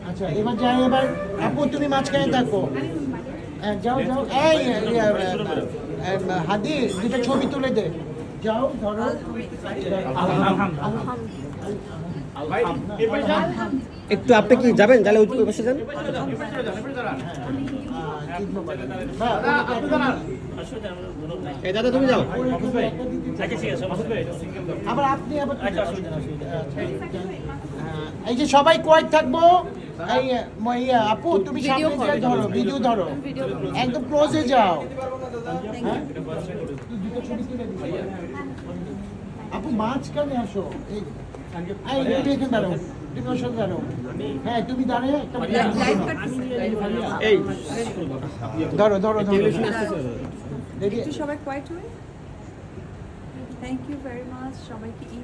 আচ্ছা এবার যাই, এবার আপু তুমি মাঝখানে থাকো। যাও যাও, এই হাদি দুটো ছবি তুলে দে, যাও ধরো। একটু আপনি কি যাবেন, তাহলে ওই পাশে যান। এই দাদা তুমি যাও। আবার আপনি আবার এই যে সবাই কোয়াইট থাকবো। এই আপু তুমি সামনে যা ধরো, ভিডিও ধরো, একদম ক্লোজে যাও। হ্যাঁ আপু মাঝখানে আসো। এই এখানে দাঁড়াও, তুমি ওর সাথে দাঁড়াও। হ্যাঁ তুমি দাঁড়িয়ে একটা এই ধরো ধরো ধরো। একটু সবাই কোয়াইট হয়ে। থ্যাংক ইউ ভেরি মাচ সবাইকে।